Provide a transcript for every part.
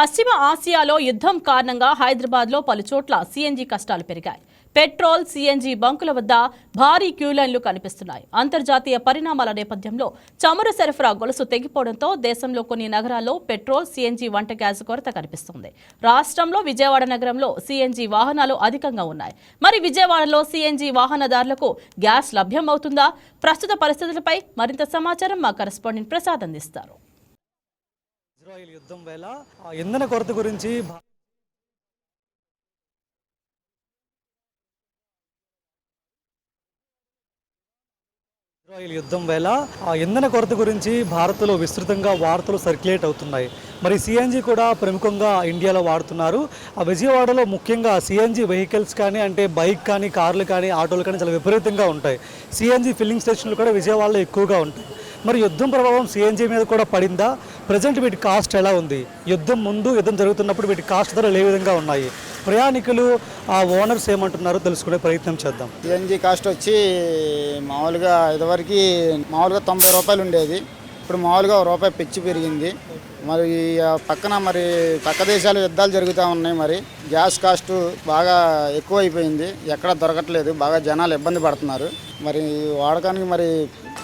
పశ్చిమ ఆసియాలో యుద్ధం కారణంగా హైదరాబాద్లో పలుచోట్ల సీఎన్జీ కష్టాలు పెరిగాయి. పెట్రోల్, సీఎన్జీ బంకుల వద్ద భారీ క్యూలైన్లు కనిపిస్తున్నాయి. అంతర్జాతీయ పరిణామాల నేపథ్యంలో చమురు సరఫరా గొలుసు తెగిపోవడంతో దేశంలో కొన్ని నగరాల్లో పెట్రోల్, సీఎన్జీ వంట గ్యాస్ కొరత కనిపిస్తుంది. రాష్ట్రంలో విజయవాడ నగరంలో సీఎన్జీ వాహనాలు అధికంగా ఉన్నాయి. మరి విజయవాడలో సీఎన్జీ వాహనదారులకు గ్యాస్ లభ్యమవుతుందా? ప్రస్తుత పరిస్థితులపై మరింత సమాచారం మా కరెస్పాండెంట్ ప్రసాద్ అందిస్తారు. ఇజ్రాయెల్ యుద్ధం వేళ ఇంధన కొరత గురించి ఇంధన కొరత గురించి భారత్లో విస్తృతంగా వార్తలు సర్క్యులేట్ అవుతున్నాయి. మరి సిఎన్జి కూడా ప్రముఖంగా ఇండియాలో వాడుతున్నారు. విజయవాడలో ముఖ్యంగా సిఎన్జి వెహికల్స్ కానీ, అంటే బైక్ కానీ, కార్లు కానీ, ఆటోలు కానీ చాలా విపరీతంగా ఉంటాయి. సిఎన్జి ఫిల్లింగ్ స్టేషన్లు కూడా విజయవాడలో ఎక్కువగా ఉంటాయి. మరి యుద్ధం ప్రభావం సిఎన్జి మీద కూడా పడిందా? ప్రజెంట్ వీటి కాస్ట్ ఎలా ఉంది? యుద్ధం ముందు, యుద్ధం జరుగుతున్నప్పుడు వీటి కాస్ట్ ధరలు ఏ విధంగా ఉన్నాయి? ప్రయాణికులు, ఆ ఓనర్స్ ఏమంటున్నారో తెలుసుకునే ప్రయత్నం చేద్దాం. సిఎన్జి కాస్ట్ వచ్చి మామూలుగా ఇదివరకు మామూలుగా 90 రూపాయలు ఉండేది. ఇప్పుడు మామూలుగా ₹1 పెంచి పెరిగింది. మరి పక్కన మరి పక్క దేశాలు యుద్ధాలు జరుగుతూ ఉన్నాయి. మరి గ్యాస్ కాస్ట్ బాగా ఎక్కువ అయిపోయింది, ఎక్కడ దొరకట్లేదు, బాగా జనాలు ఇబ్బంది పడుతున్నారు. మరి వాడకానికి మరి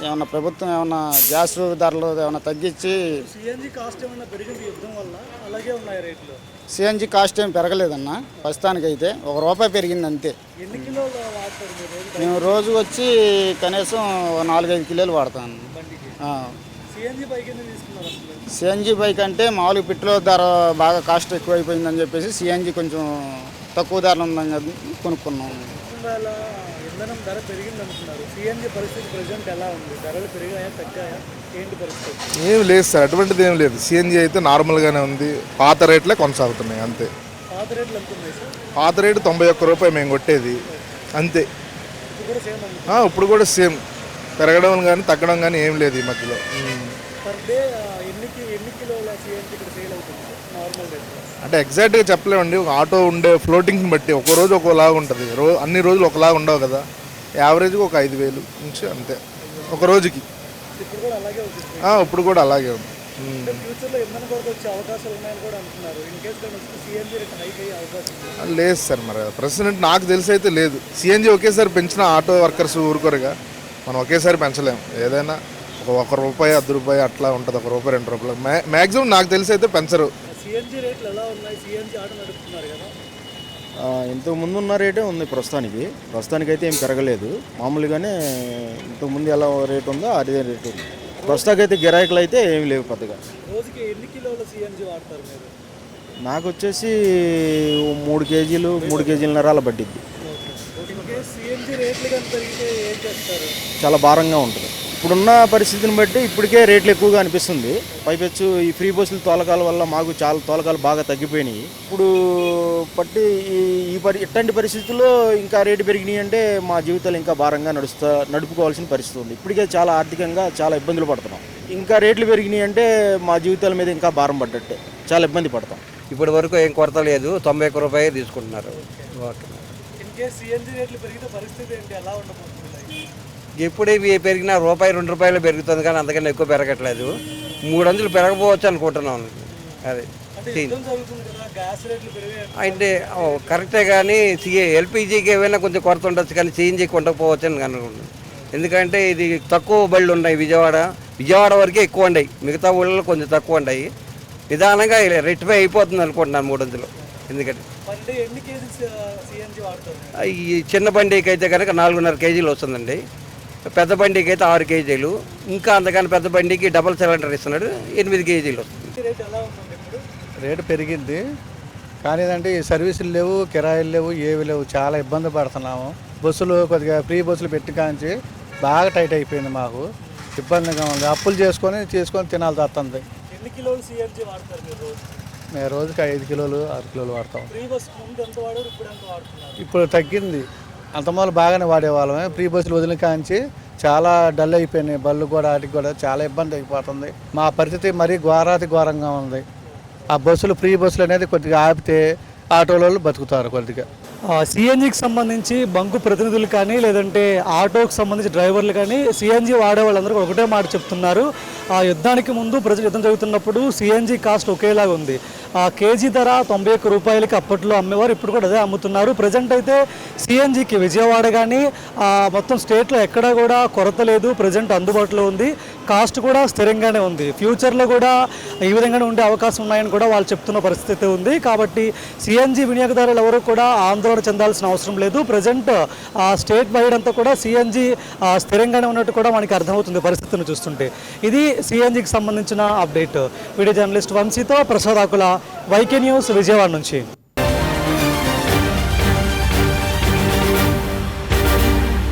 ఏమన్నా ప్రభుత్వం ఏమన్నా గ్యాస్ ధరలు ఏమన్నా తగ్గించి సిఎన్జి కాస్ట్ ఏమన్నా పెరిగింది యుద్ధం వల్ల? అలాగే ఉన్నాయి రేట్లు. సిఎన్జి కాస్ట్ ఏం పెరగలేదన్న, ప్రస్తుతానికైతే ₹1 పెరిగింది అంతే. ఎన్ని కిలోలు వాడతారు మీరు? మేము రోజు వచ్చి కనీసం 4-5 కిలోలు వాడతాను. సిఎన్జి బైక్ అంటే మామూలుగా పెట్రోల్ ధర బాగా కాస్ట్ ఎక్కువైపోయిందని చెప్పేసి సిఎన్జి కొంచెం తక్కువ ధరలు ఉందని కొనుక్కున్నాం. ఇంధనం ధర పెరిగింది అంటున్నారు. సిఎన్జి పరిస్థితి ప్రెజెంట్ ఎలా ఉంది? ధరలు పెరిగాయా, తగ్గాయా, ఏంటి పరిస్థితి? ఏం లేదు సార్, అటువంటిది ఏం లేదు. సిఎన్జి అయితే నార్మల్గానే ఉంది, పాత రేట్లే కొనసాగుతున్నాయి అంతే. పాత రేట్లు ఎంత ఉన్నాయి సార్? పాత రేటు ₹91 మేము కొట్టేది అంతే. ఇప్పుడు కూడా సేమ్, పెరగడం కానీ తగ్గడం కానీ ఏం లేదు ఈ మధ్యలో. పర్ డే ఎన్ని కిలోల సిఎన్జి ఇక్కడ సేల్ అవుతుంది నార్మల్ రేట్? అంటే ఎగ్జాక్ట్గా చెప్పలేమండి. ఒక ఆటో ఉండే ఫ్లోటింగ్ని బట్టి ఒక రోజు ఒకలాగా ఉంటుంది, అన్ని రోజులు ఒకలాగా ఉండవు కదా. యావరేజ్గా ఒక 5,000 నుంచి అంతే ఒక రోజుకి. ఇప్పుడు కూడా అలాగే ఉంది. ఇప్పుడు కూడా అలాగే ఉంది. ఫ్యూచర్లో ఇంధన కొరత వచ్చే అవకాశాలు ఉన్నాయని కూడా అంటున్నారు. In case CNG rate hike అయ్యే అవకాశం లేదు సార్. మరి ప్రెసిడెంట్ నాకు తెలిసి అయితే లేదు. సిఎన్జి ఒకేసారి పెంచిన ఆటో వర్కర్స్ ఊరుకోరుగా, మనం ఒకేసారి పెంచలేము. ఏదైనా ₹1, ₹10 అట్లా ఉంటుంది. ₹1, ₹2 మ్యాక్సిమం నాకు తెలిసి అయితే పెంచరు. సిఎన్జి రేట్లు ఎలా ఉన్నాయి? సిఎన్జి ఆటో నడుపుతున్నారు కదా, ఇంతకు ముందు ఉన్న రేటే ఉంది ప్రస్తుతానికి అయితే ఏం పెరగలేదు. మామూలుగానే ఇంతకుముందు ఎలా రేటు ఉందో అదే రేటు ఉంది. ప్రస్తుతానికి అయితే గిరాకులు అయితే ఏమి లేవు పెద్దగా. రోజుకి ఎన్ని కిలోల సిఎన్జి వాడతారు మీరు? నాకు వచ్చేసి 3 కేజీలు 3.5 కేజీల అలా పట్టిద్ది. సిఎన్జి రేట్లు కానీ పెరిగితే ఏం చేస్తారు? చాలా భారంగా ఉంటుంది. ఇప్పుడున్న పరిస్థితిని బట్టి ఇప్పటికే రేట్లు ఎక్కువగా అనిపిస్తుంది. పైపెచ్చు ఈ ఫ్రీ బస్సుల తోలకాల వల్ల మాకు చాలా తోలకాలు బాగా తగ్గిపోయినాయి. ఇప్పుడు బట్టి ఇట్లాంటి పరిస్థితుల్లో ఇంకా రేటు పెరిగినాయి అంటే మా జీవితాలు ఇంకా భారంగా నడుపుకోవాల్సిన పరిస్థితి ఉంది. ఇప్పటికే చాలా ఆర్థికంగా చాలా ఇబ్బందులు పడుతున్నాం. ఇంకా రేట్లు పెరిగినాయి అంటే మా జీవితాల మీద ఇంకా భారం పడ్డట్టే, చాలా ఇబ్బంది పడతాం. ఇప్పటి వరకు ఏం కొరత లేదు, ₹91 తీసుకుంటున్నారు. సిఎన్జి రేట్లు పెరిగితే పరిస్థితి ఏంటి, ఎలా ఉండబోతుంది? ఎప్పుడు ఇవి పెరిగినా ₹2 పెరుగుతుంది, కానీ అంతకన్నా ఎక్కువ పెరగట్లేదు. 300 పెరగపోవచ్చు అనుకుంటున్నాం. అది అంటే కరెక్టే, కానీ ఎల్పిజికి ఏమైనా కొంచెం కొరత ఉండొచ్చు, కానీ సిఎన్జికి ఉండకపోవచ్చు అని అనుకుంటున్నాను. ఎందుకంటే ఇది తక్కువ బళ్ళు ఉన్నాయి. విజయవాడ వరకే ఎక్కువ ఉన్నాయి, మిగతా ఊళ్ళలో కొంచెం తక్కువ ఉన్నాయి. నిదానంగా రెట్టిఫై అయిపోతుంది అనుకుంటున్నాను 300. ఎందుకంటే ఈ చిన్న బండికి అయితే కనుక 4.5 కేజీలు వస్తుందండి. పెద్ద బండికి అయితే 6 కేజీలు, ఇంకా అంతకన్నా పెద్ద బండికి డబుల్ సిలిండర్ ఇస్తున్నాడు, 8 కేజీలు వస్తుంది. రేటు పెరిగింది, కానీ ఏంటంటే ఈ సర్వీసులు లేవు, కిరాయిలు లేవు, ఏవి లేవు. చాలా ఇబ్బంది పడుతున్నాము. బస్సులు కొద్దిగా ఫ్రీ బస్సులు పెట్టి కాంచి బాగా టైట్ అయిపోయింది. మాకు ఇబ్బందిగా ఉంది. అప్పులు చేసుకొని తినాల్సి వస్తుంది. ఎన్ని కిలోలు సిఎన్జి వాడతారు మీరు? మేము రోజుకి 5 కిలోలు 6 కిలోలు వాడతాం. ఫ్రీ బస్ ముందు ఎంత వాడారు, ఇప్పుడు ఎంత వాడుతున్నారు? ఇప్పుడు తగ్గింది. అంతమాలు బాగానే వాడేవాళ్ళమే. ఫ్రీ బస్సులు వదిలి కాంచి చాలా డల్ అయిపోయినాయి. బళ్ళు కూడా వాటికి కూడా చాలా ఇబ్బంది అయిపోతుంది. మా పరిస్థితి మరీ ఘోరంగా ఉంది. ఆ బస్సులు, ఫ్రీ బస్సులు అనేది కొద్దిగా ఆపితే ఆటోలలో బతుకుతారు కొద్దిగా. సిఎన్జికి సంబంధించి బంకు ప్రతినిధులు కానీ, లేదంటే ఆటోకి సంబంధించి డ్రైవర్లు కానీ సిఎన్జి వాడే వాళ్ళందరూ ఒకటే మాట చెప్తున్నారు. ఆ యుద్ధానికి ముందు ప్రజలు యుద్ధం జరుగుతున్నప్పుడు సిఎన్జి కాస్ట్ ఒకేలాగా ఉంది. కేజీ ధర 91 రూపాయలకి అప్పట్లో అమ్మేవారు, ఇప్పుడు కూడా అదే అమ్ముతున్నారు. ప్రజెంట్ అయితే సిఎన్జికి విజయవాడ కానీ మొత్తం స్టేట్లో ఎక్కడా కూడా కొరత లేదు, ప్రజెంట్ అందుబాటులో ఉంది. కాస్ట్ కూడా స్థిరంగానే ఉంది. ఫ్యూచర్లో కూడా ఈ విధంగానే ఉండే అవకాశం ఉన్నాయని కూడా వాళ్ళు చెప్తున్న పరిస్థితి ఉంది. కాబట్టి సిఎన్జి వినియోగదారులు ఎవరు కూడా ఆందోళన చెందాల్సిన అవసరం లేదు. ప్రజెంట్ స్టేట్ వైడ్ అంతా కూడా సిఎన్జి స్థిరంగానే ఉన్నట్టు కూడా మనకి అర్థమవుతుంది పరిస్థితిని చూస్తుంటే. ఇది సిఎన్జికి సంబంధించిన అప్డేట్. వీడియో జర్నలిస్ట్ వంశీతో ప్రసాద్ ఆకుల, వైకే న్యూస్, విజయవాడ నుంచి.